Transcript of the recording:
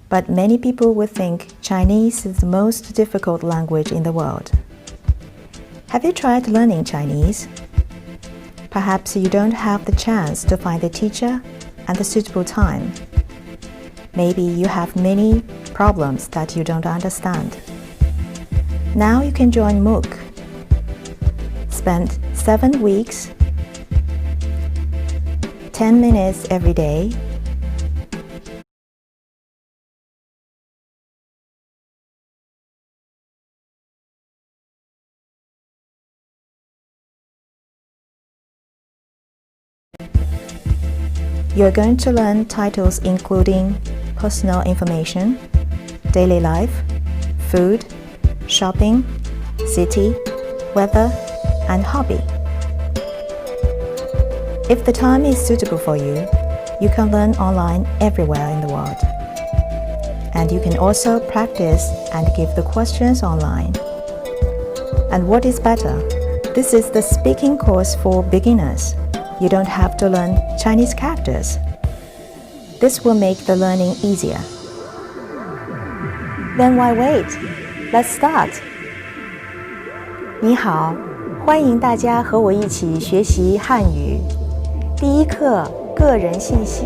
But many people will think Chinese is the most difficult language in the world. Have you tried learning Chinese? Perhaps you don't have the chance to find a teacher and the suitable time. Maybe you have many problems that you don't understand. Now you can join MOOC. Spend 7 weeks, 10 minutes every day. You're going to learn titles including personal information, daily life, food, shopping, city, weather, and hobby. If the time is suitable for you, you can learn online everywhere in the world. And you can also practice and give the questions online. And what is better, this is the speaking course for beginners. You don't have to learn Chinese characters. This will make the learning easier. Then why wait? Let's start. 你好，欢迎大家和我一起学习汉语。第一课，个人信息。